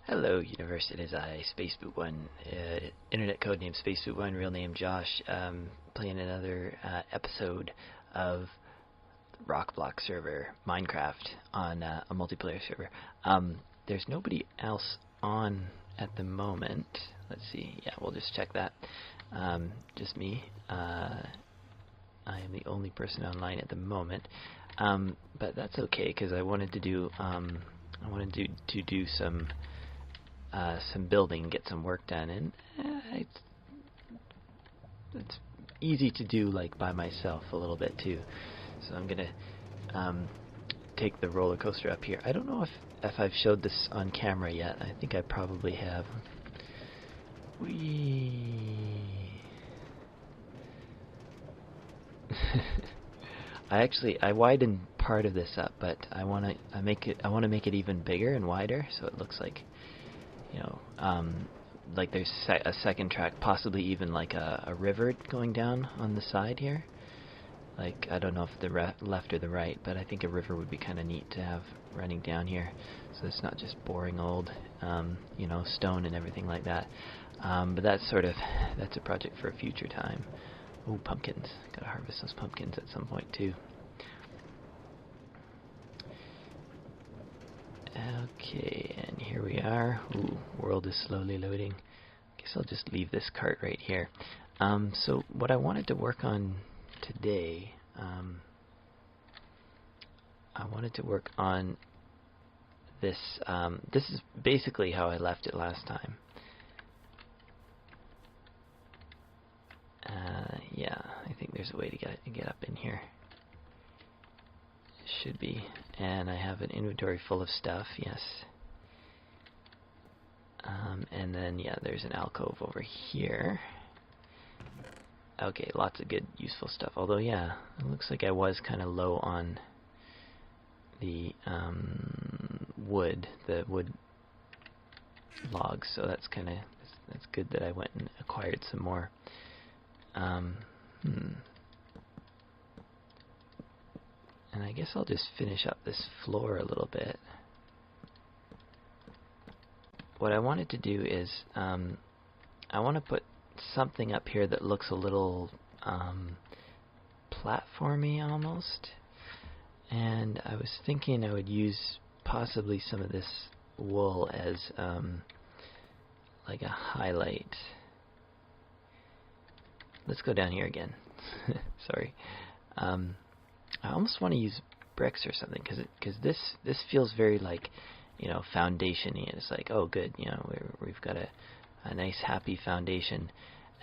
Hello, universe. It is I, SpaceBoot1, internet code name SpaceBoot1, real name Josh, playing another episode of RockBlock server, Minecraft, on a multiplayer server. There's nobody else on at the moment. Let's see. Yeah, we'll just check that. Just me. I am the only person online at the moment, but that's okay because I wanted to do some building, get some work done, and it's easy to do like by myself a little bit too. So I'm gonna take the roller coaster up here. I don't know if I've showed this on camera yet. I think I probably have. I widened part of this up, but I want to make it even bigger and wider, so it looks like, you know, like there's a second track, possibly even like a river going down on the side here. Like, I don't know if the left or the right, but I think a river would be kind of neat to have running down here, so it's not just boring old, you know, stone and everything like that. But that's a project for a future time. Ooh, pumpkins. Gotta harvest those pumpkins at some point too. Okay, and here we are. Ooh, world is slowly loading. Guess I'll just leave this cart right here. So what I wanted to work on today, I wanted to work on this. This is basically how I left it last time. Yeah, I think there's a way to get up in here. Should be. And I have an inventory full of stuff, yes. And then, yeah, there's an alcove over here. Okay, lots of good, useful stuff. Although, yeah, it looks like I was kind of low on the wood logs, so that's good that I went and acquired some more. And I guess I'll just finish up this floor a little bit. What I wanted to do is, I want to put something up here that looks a little platformy almost. And I was thinking I would use possibly some of this wool as like a highlight. Let's go down here again. Sorry. I almost want to use bricks or something, because this feels very like, you know, foundation-y. It's like, oh good, you know, we've got a nice happy foundation,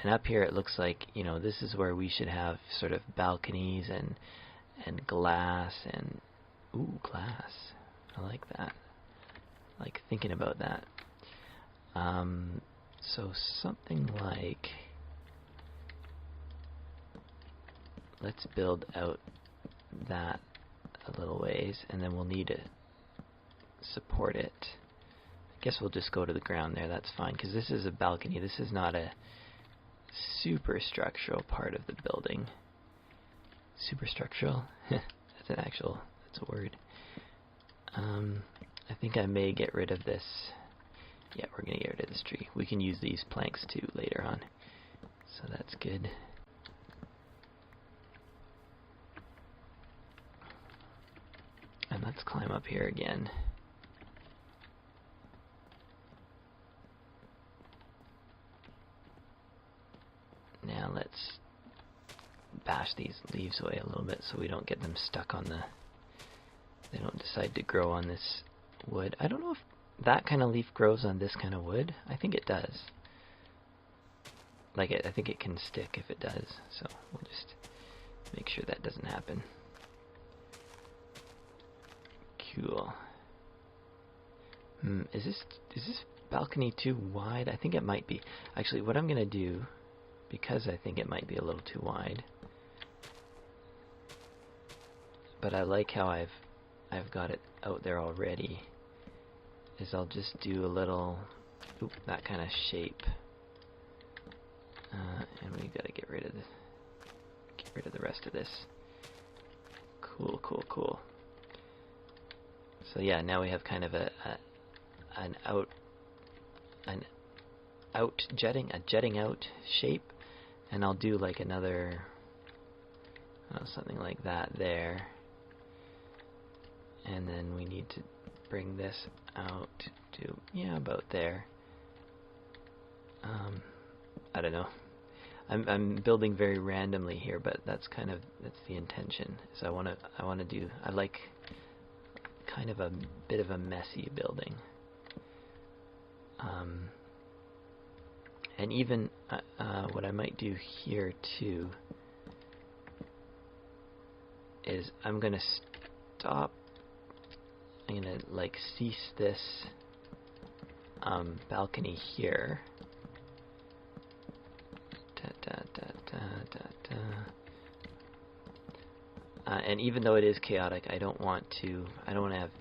and up here it looks like, you know, this is where we should have sort of balconies and glass and glass. I like that. I like thinking about that. So something like, let's build out that a little ways, and then we'll need to support it. I guess we'll just go to the ground there, that's fine, because this is a balcony. This is not a super structural part of the building. Superstructural? That's a word. I think I may get rid of this. Yeah, we're going to get rid of this tree. We can use these planks too later on, so that's good. And let's climb up here again. Now let's bash these leaves away a little bit so we don't get them stuck on they don't decide to grow on this wood. I don't know if that kind of leaf grows on this kind of wood. I think it does. I think it can stick if it does, so we'll just make sure that doesn't happen. Cool. Is this balcony too wide? I think it might be. Actually, what I'm gonna do, because I think it might be a little too wide, but I like how I've got it out there already, is I'll just do a little, that kind of shape, and we've got to get rid of the rest of this. Cool, cool, cool. So yeah, now we have kind of an an jetting out shape, and I'll do like another something like that there, and then we need to bring this out to about there. I don't know. I'm building very randomly here, but that's the intention. So I like kind of a bit of a messy building. And even what I might do here too is I'm gonna stop. I'm gonna like cease this balcony here. And even though it is chaotic, I don't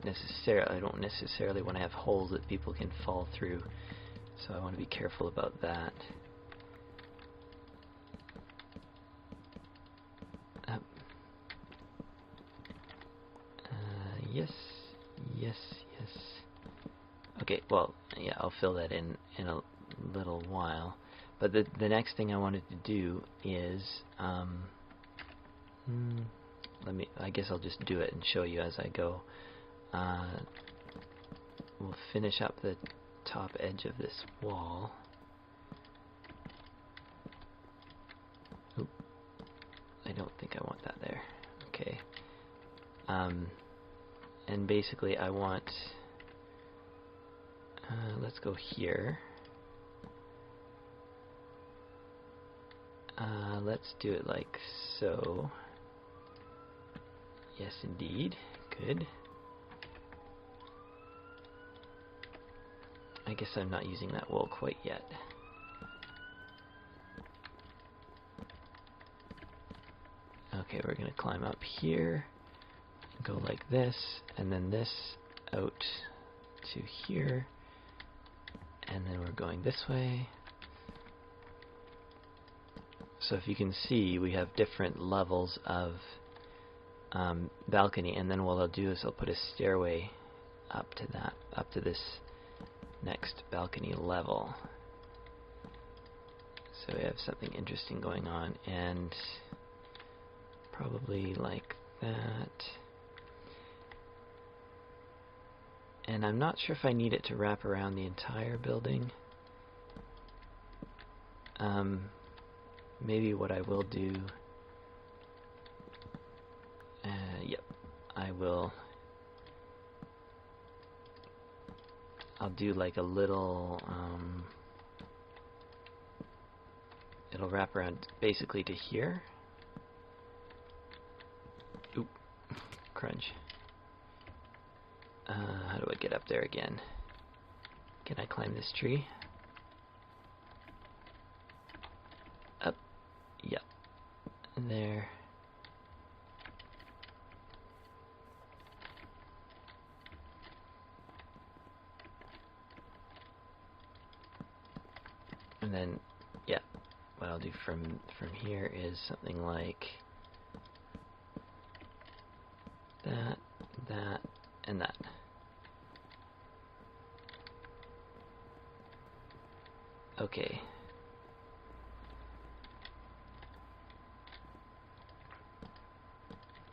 necessarily want to have holes that people can fall through. So I want to be careful about that. Yes. Okay, well, yeah, I'll fill that in a little while. But the next thing I wanted to do is, I guess I'll just do it and show you as I go. We'll finish up the top edge of this wall. Oop, I don't think I want that there. Okay. And basically I want, let's go here. Let's do it like so. Yes, indeed. Good. I guess I'm not using that wool quite yet. Okay, we're going to climb up here, go like this, and then this out to here, and then we're going this way. So if you can see, we have different levels of balcony, and then what I'll do is I'll put a stairway up to this next balcony level. So we have something interesting going on, and probably like that. And I'm not sure if I need it to wrap around the entire building. Maybe what I will do, yep, I'll do like a little, it'll wrap around basically to here. Oop, crunch. How do I get up there again? Can I climb this tree? Up, yep, there. And then, yeah, what I'll do from here is something like that, and that. Okay.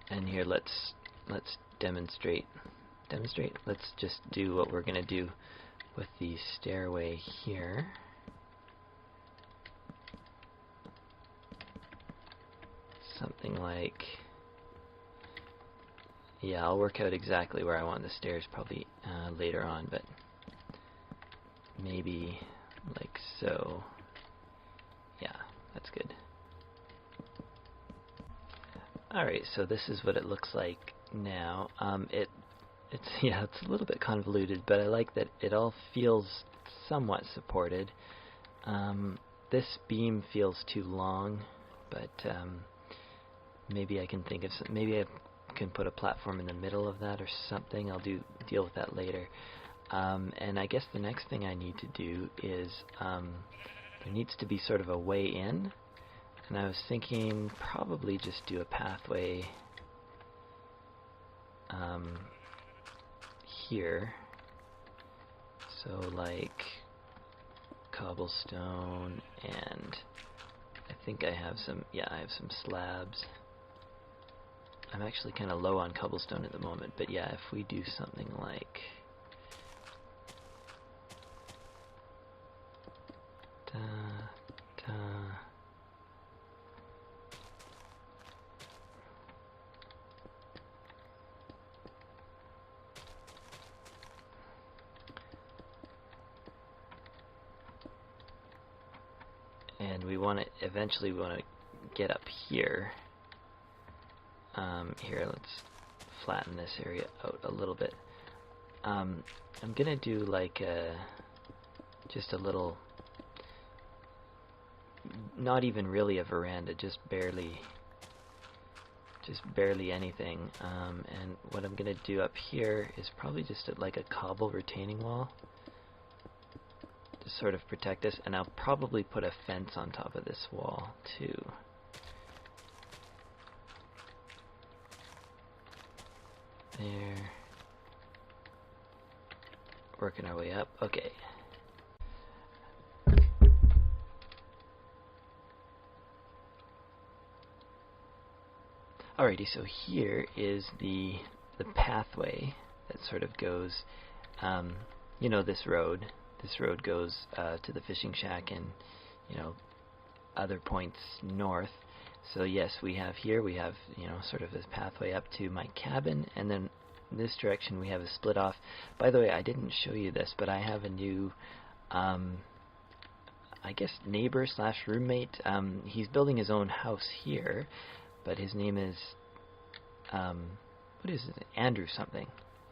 And here, let's demonstrate. Let's just do what we're gonna do with the stairway here. Something like, yeah, I'll work out exactly where I want the stairs probably later on, but maybe like so. Yeah, that's good. Alright, so this is what it looks like now. It's a little bit convoluted, but I like that it all feels somewhat supported. This beam feels too long, but maybe I can think of maybe I can put a platform in the middle of that or something. I'll deal with that later. And I guess the next thing I need to do is there needs to be sort of a way in, and I was thinking probably just do a pathway here. So like cobblestone, and I think I have some, yeah, I have some slabs. I'm actually kind of low on cobblestone at the moment, but yeah, if we do something like da, da, and we want to eventually get up here. Here, let's flatten this area out a little bit. I'm gonna do like just a little, not even really a veranda, just barely anything. And what I'm gonna do up here is probably just like a cobble retaining wall to sort of protect us, and I'll probably put a fence on top of this wall too. There. Working our way up. Okay. Alrighty, so here is the pathway that sort of goes, you know, this road. This road goes to the fishing shack and, you know, other points north. So yes, we have here, we have, you know, sort of this pathway up to my cabin, and then in this direction we have a split off. By the way, I didn't show you this, but I have a new, I guess, neighbor slash roommate. He's building his own house here, but his name is, what is it? Andrew something.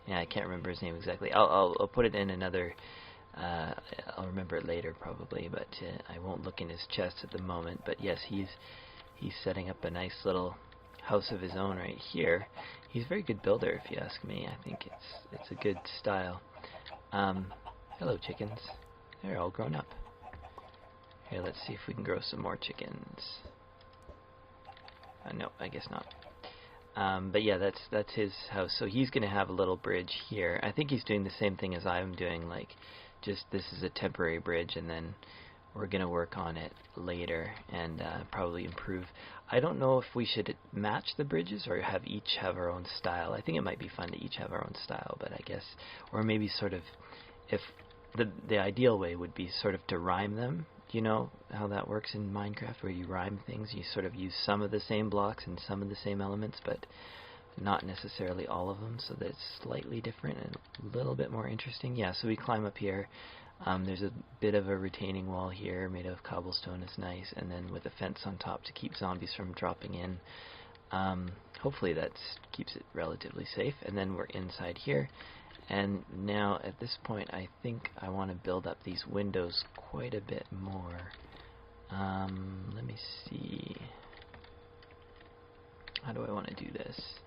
Yeah, I can't remember his name exactly. I'll put it in another, I'll remember it later probably, but I won't look in his chest at the moment. But yes, he's setting up a nice little house of his own right here. He's a very good builder, if you ask me. I think it's a good style. Hello, chickens. They're all grown up. Here, let's see if we can grow some more chickens. No, I guess not. But yeah, that's his house. So he's going to have a little bridge here. I think he's doing the same thing as I'm doing, like just this is a temporary bridge, and then we're going to work on it later and probably improve. I don't know if we should match the bridges or each have our own style. I think it might be fun to each have our own style, but I guess, or maybe sort of, if the ideal way would be sort of to rhyme them. Do you know how that works in Minecraft, where you rhyme things? You sort of use some of the same blocks and some of the same elements, but not necessarily all of them, so that it's slightly different and a little bit more interesting. Yeah, so we climb up here. There's a bit of a retaining wall here made of cobblestone. It's nice, and then with a fence on top to keep zombies from dropping in. Hopefully that keeps it relatively safe. And then we're inside here, and now at this point I think I want to build up these windows quite a bit more. Let me see. How do I want to do this?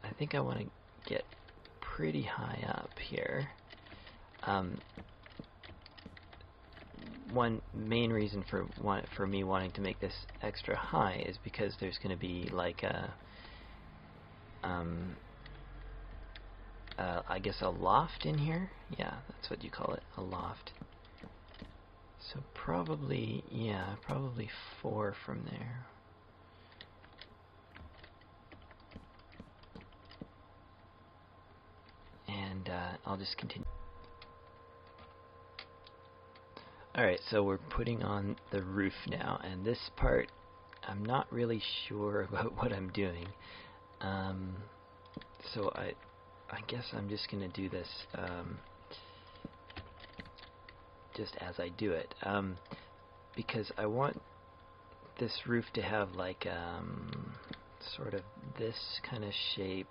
I think I want to get pretty high up here. One main reason for me wanting to make this extra high is because there's going to be like a I guess a loft in here. Yeah, that's what you call it, a loft. So probably, yeah, probably 4 from there. And I'll just continue. Alright, so we're putting on the roof now, and this part I'm not really sure about what I'm doing. So I guess I'm just gonna do this just as I do it, because I want this roof to have like sort of this kind of shape,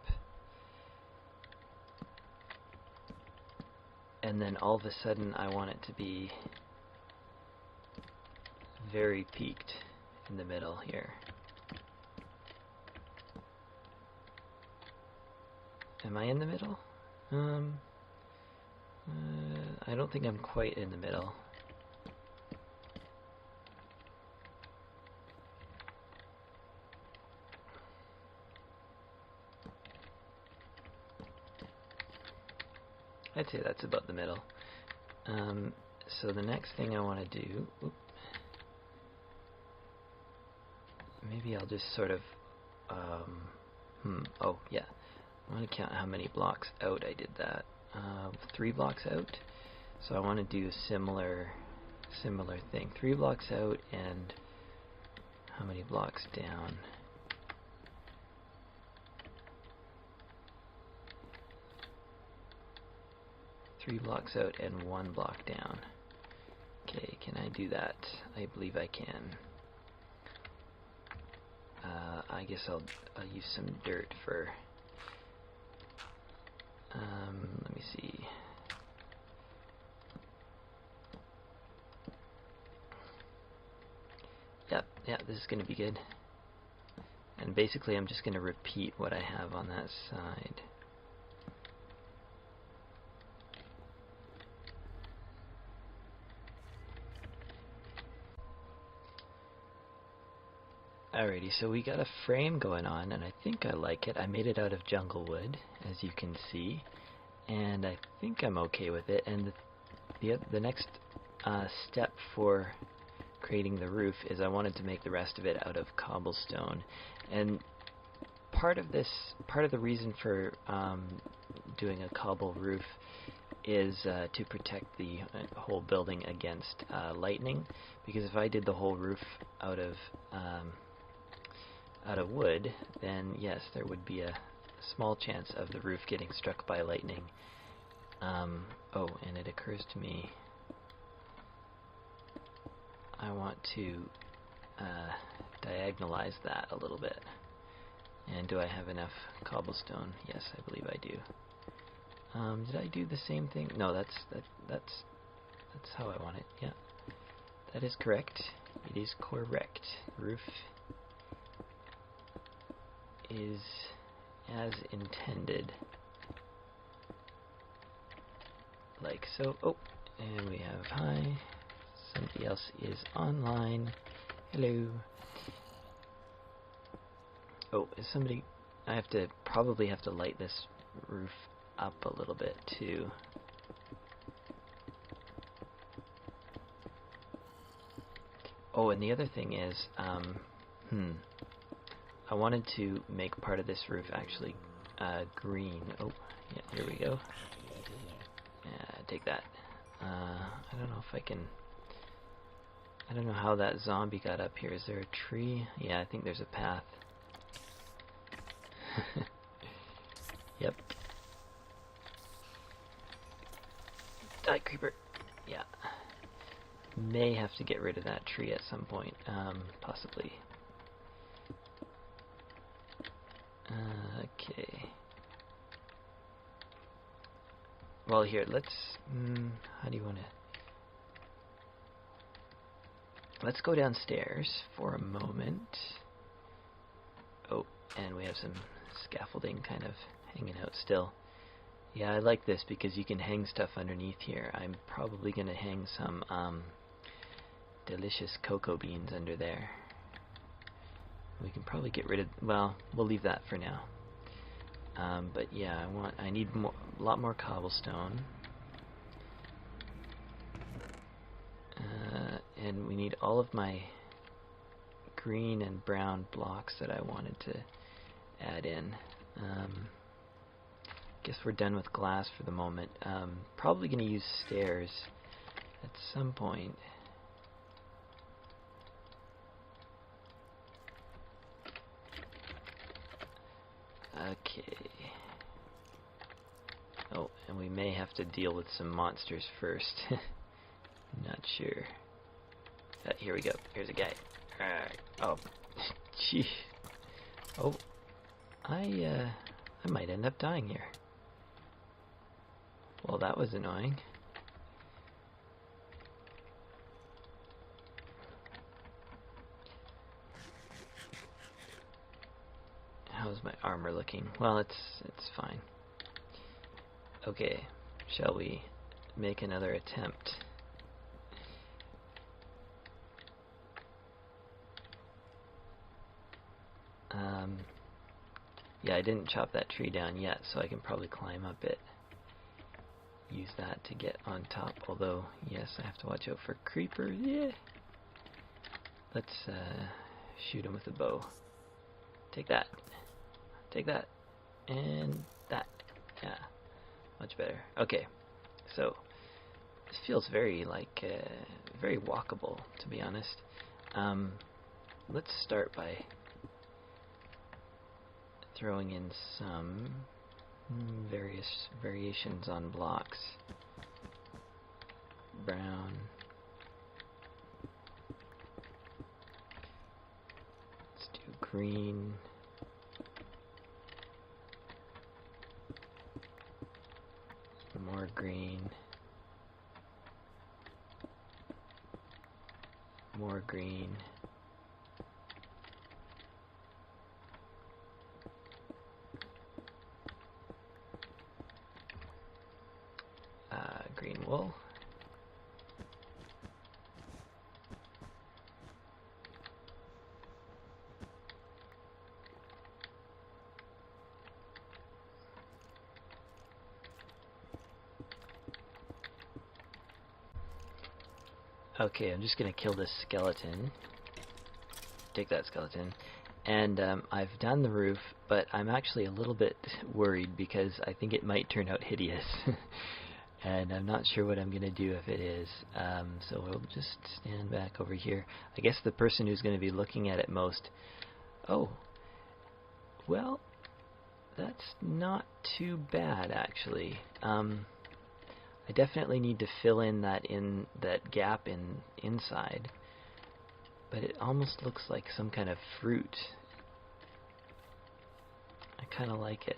and then all of a sudden I want it to be very peaked in the middle here. Am I in the middle? I don't think I'm quite in the middle. I'd say that's about the middle. So the next thing I want to do, maybe I'll just sort of, oh yeah, I want to count how many blocks out I did that. 3 blocks out. So I want to do a similar thing. 3 blocks out and how many blocks down? Three blocks out and 1 block down. Okay, can I do that? I believe I can. I guess I'll use some dirt for. Let me see. Yep, yeah, this is going to be good. And basically, I'm just going to repeat what I have on that side. Alrighty, so we got a frame going on, and I think I like it. I made it out of jungle wood, as you can see, and I think I'm okay with it. And the next step for creating the roof is I wanted to make the rest of it out of cobblestone. And part of the reason for doing a cobble roof is to protect the whole building against lightning, because if I did the whole roof out of wood, then yes, there would be a small chance of the roof getting struck by lightning. Oh, and it occurs to me, I want to diagonalize that a little bit. And do I have enough cobblestone? Yes, I believe I do. Did I do the same thing? No, that's how I want it. Yeah, that is correct. It is correct. Roof is as intended, like so. Oh, and we have hi. Somebody else is online. Hello. Oh, is somebody? I probably have to light this roof up a little bit too. Oh, and the other thing is, I wanted to make part of this roof actually green. Oh, yeah, here we go. Yeah, take that. I don't know if I can. I don't know how that zombie got up here. Is there a tree? Yeah, I think there's a path. Yep. Die, creeper. Yeah. May have to get rid of that tree at some point, possibly. Okay. Well, here, let's. How do you want to? Let's go downstairs for a moment. Oh, and we have some scaffolding kind of hanging out still. Yeah, I like this because you can hang stuff underneath here. I'm probably going to hang some delicious cocoa beans under there. We can probably get rid of, well, we'll leave that for now. But yeah, I need a lot more cobblestone. And we need all of my green and brown blocks that I wanted to add in. Guess we're done with glass for the moment. Probably going to use stairs at some point. Okay. Oh, and we may have to deal with some monsters first. Not sure. Here we go. Here's a guy. Alright. Oh. Gee. Oh. I might end up dying here. Well, that was annoying. How's my armor looking? Well, it's fine. Okay. Shall we make another attempt? Yeah, I didn't chop that tree down yet, so I can probably climb up it. use that to get on top. Although, yes, I have to watch out for creepers. Yeah. Let's shoot him with a bow. Take that. Take that. And that. Yeah. Much better. Okay. So, this feels very, like, very walkable, to be honest. Let's start by throwing in some various variations on blocks. Brown. Let's do green. More green. More green. Green wool. Okay, I'm just gonna kill this skeleton. Take that skeleton. And I've done the roof, but I'm actually a little bit worried because I think it might turn out hideous. And I'm not sure what I'm going to do if it is. So we'll just stand back over here. I guess the person who's going to be looking at it most... Oh, well, that's not too bad, actually. I definitely need to fill in that gap inside. But it almost looks like some kind of fruit. I kind of like it.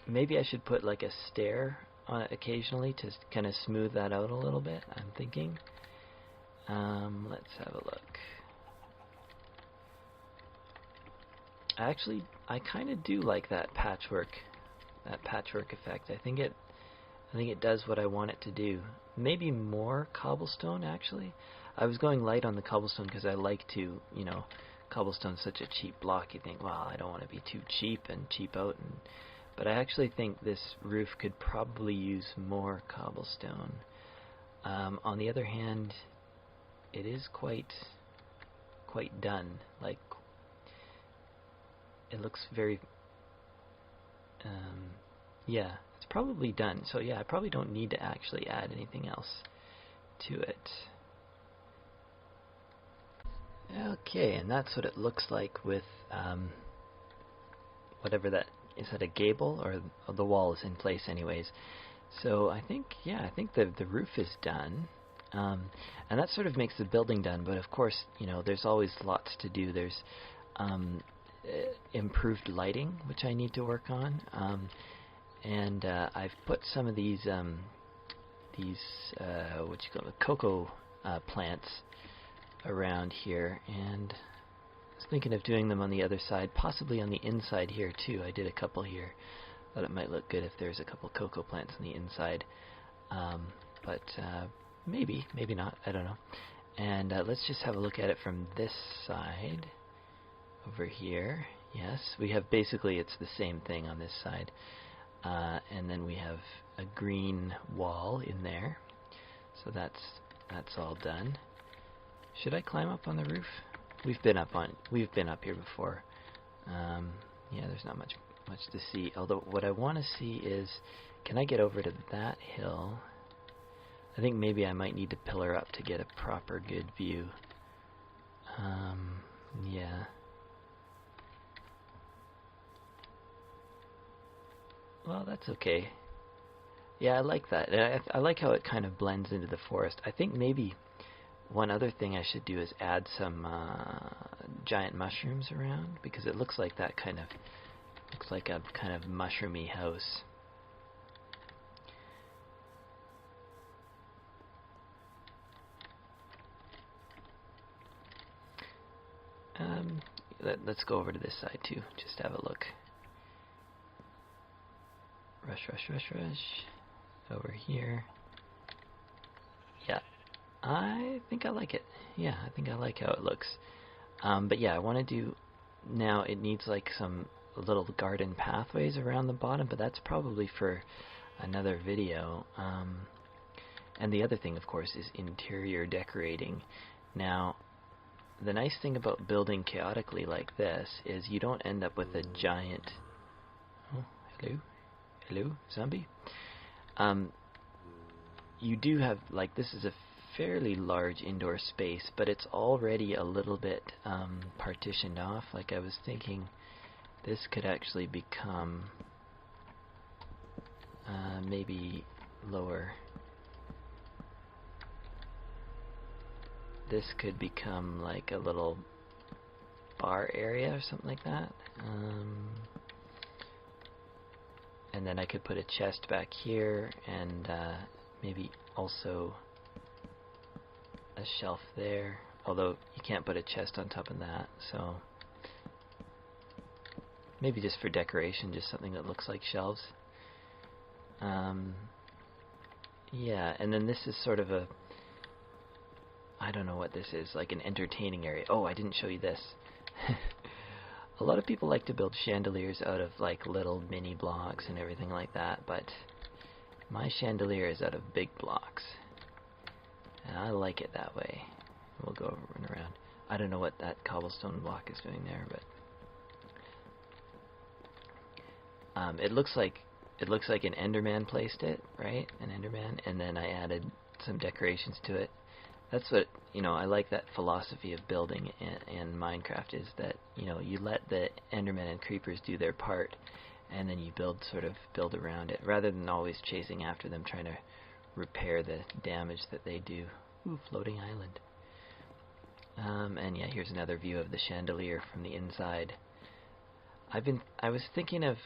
Maybe I should put like a stair on it occasionally to kind of smooth that out a little bit, I'm thinking. Let's have a look. Actually, I kind of do like that patchwork effect. I think it does what I want it to do. Maybe more cobblestone, actually. I was going light on the cobblestone because I like to, you know, cobblestone's such a cheap block. You think, well, I don't want to be too cheap and cheap out. But I actually think this roof could probably use more cobblestone. On the other hand, it is quite done. Like, it looks very... yeah, it's probably done. So yeah, I probably don't need to actually add anything else to it. Okay, and that's what it looks like with whatever that is. That a gable, or the wall is in place anyways. So I think, yeah, I think the roof is done, and that sort of makes the building done. But of course, you know, there's always lots to do. There's improved lighting, which I need to work on, and I've put some of these what you call it, cocoa plants around here, and I was thinking of doing them on the other side, possibly on the inside here too. I did a couple here. Thought it might look good if there's a couple cocoa plants on the inside, but maybe not, I don't know. And let's just have a look at it from this side over here. Yes, we have basically, it's the same thing on this side, and then we have a green wall in there, so that's all done. Should I climb up on the roof? We've been up here before. Yeah, there's not much to see. Although what I want to see is, can I get over to that hill? I think maybe I might need to pillar up to get a proper good view. Yeah. Well, that's okay. Yeah, I like that. I like how it kind of blends into the forest. I think maybe one other thing I should do is add some giant mushrooms around, because it looks like that kind of looks like a kind of mushroomy house. Let's go over to this side too, just to have a look. Rush. Over here. Yeah, I think I like it. Yeah, I think I like how it looks. But yeah, I want to do now. It needs like some little garden pathways around the bottom, but that's probably for another video. And the other thing, of course, is interior decorating. Now, the nice thing about building chaotically like this is you don't end up with a giant... Oh, hello? Hello, zombie? You do have, like, this is a fairly large indoor space, but it's already a little bit partitioned off. Like, I was thinking this could actually become maybe lower. This could become like a little bar area or something like that. And then I could put a chest back here and maybe also a shelf there. Although you can't put a chest on top of that, so maybe just for decoration, just something that looks like shelves. Yeah, and then this is sort of a, I don't know what this is, like an entertaining area. Oh, I didn't show you this. A lot of people like to build chandeliers out of like little mini blocks and everything like that, but my chandelier is out of big blocks. And I like it that way. We'll go run around. I don't know what that cobblestone block is doing there, but it looks like an Enderman placed it, right? An Enderman, and then I added some decorations to it. That's what, you know, I like that philosophy of building in Minecraft, is that, you know, you let the Endermen and creepers do their part, and then you build around it, rather than always chasing after them, trying to repair the damage that they do. Ooh, floating island. And yeah, here's another view of the chandelier from the inside. I was thinking of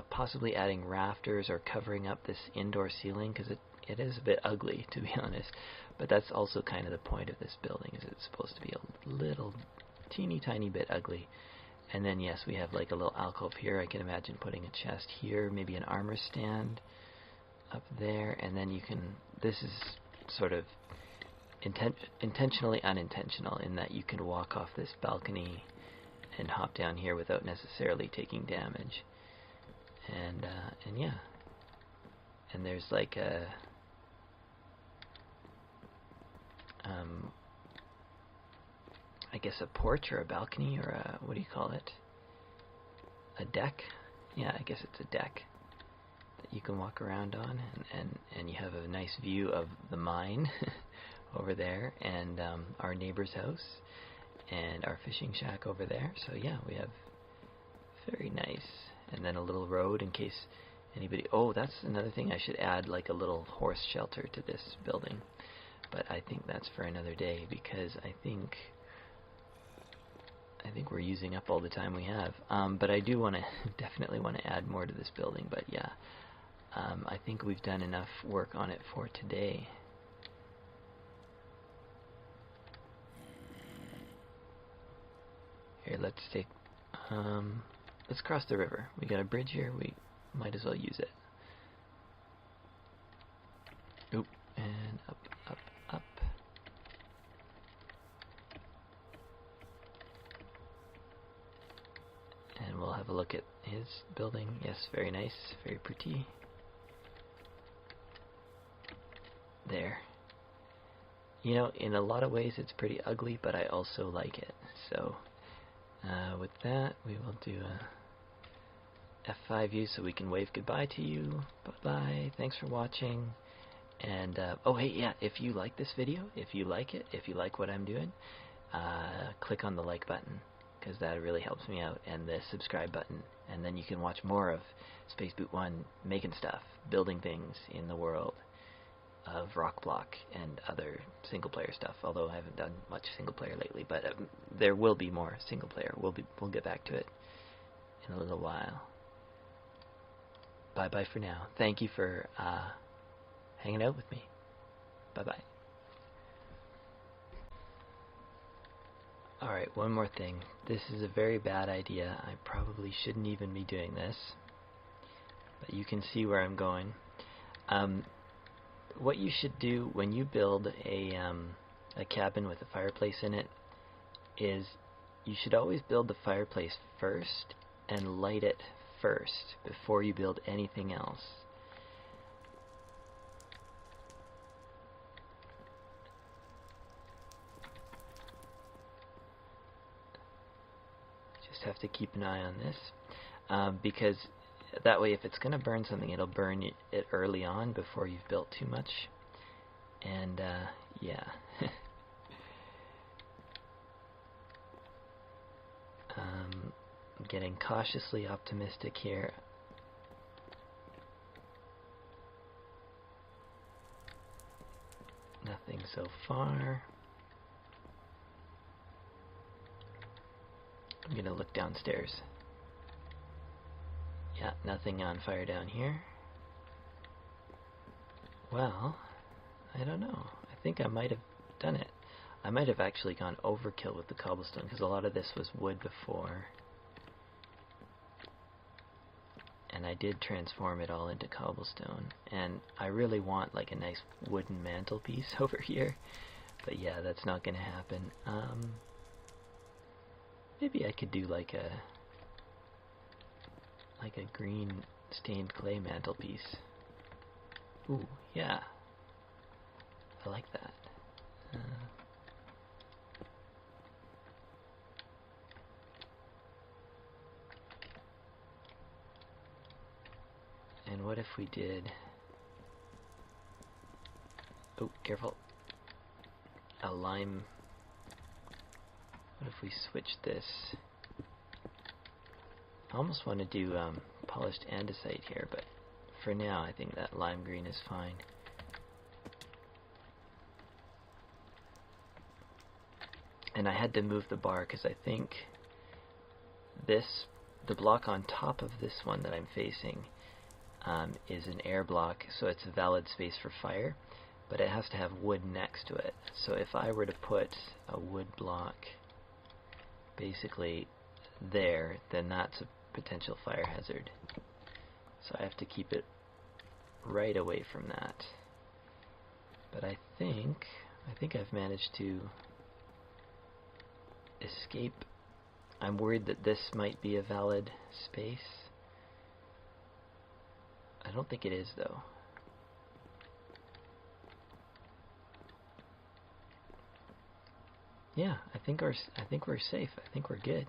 possibly adding rafters or covering up this indoor ceiling, because it is a bit ugly, to be honest. But that's also kind of the point of this building, is it's supposed to be a little teeny tiny bit ugly. And then yes, we have like a little alcove here. I can imagine putting a chest here, maybe an armor stand up there, and then you can, this is sort of intentionally unintentional, in that you can walk off this balcony and hop down here without necessarily taking damage. And yeah, and there's like a I guess a porch or a balcony, or a, what do you call it? A deck? Yeah, I guess it's a deck that you can walk around on, and you have a nice view of the mine over there, and our neighbor's house, and our fishing shack over there. So yeah, we have very nice. And then a little road in case anybody... Oh, that's another thing. I should add like a little horse shelter to this building. But I think that's for another day, because I think we're using up all the time we have. But I do want to definitely want to add more to this building. But yeah, I think we've done enough work on it for today. Here, let's take... let's cross the river. We got a bridge here. We might as well use it. Oop, and up, up, up. And we'll have a look at his building. Yes, very nice, very pretty. There. You know, in a lot of ways it's pretty ugly, but I also like it. So, with that, we will do a F5 view so we can wave goodbye to you. Bye-bye. Thanks for watching. And, oh, hey, yeah, if you like this video, if you like it, if you like what I'm doing, click on the like button, because that really helps me out, and the subscribe button. And then you can watch more of Space Boot 1 making stuff, building things in the world of RockBlock and other single-player stuff, although I haven't done much single-player lately, but there will be more single-player. We'll get back to it in a little while. Bye-bye for now. Thank you for hanging out with me. Bye-bye. Alright, one more thing. This is a very bad idea. I probably shouldn't even be doing this, but you can see where I'm going. What you should do when you build a cabin with a fireplace in it is you should always build the fireplace first, and light it first before you build anything else. Just have to keep an eye on this, because that way if it's going to burn something, it'll burn it early on before you've built too much. And yeah. I'm getting cautiously optimistic here. Nothing so far. I'm gonna look downstairs. Yeah, nothing on fire down here. Well, I don't know. I think I might have done it. I might have actually gone overkill with the cobblestone, because a lot of this was wood before. And I did transform it all into cobblestone. And I really want like a nice wooden mantelpiece over here. But yeah, that's not going to happen. Maybe I could do like a green stained clay mantelpiece. Ooh, yeah. I like that. And what if we did... Oh, careful. A lime... What if we switch this? I almost want to do polished andesite here, but for now I think that lime green is fine. And I had to move the bar because I think the block on top of this one that I'm facing is an air block, so it's a valid space for fire, but it has to have wood next to it. So if I were to put a wood block basically there, then that's a potential fire hazard. So I have to keep it right away from that. But I think I've managed to escape. I'm worried that this might be a valid space. I don't think it is, though. Yeah, I think we're safe. I think we're good.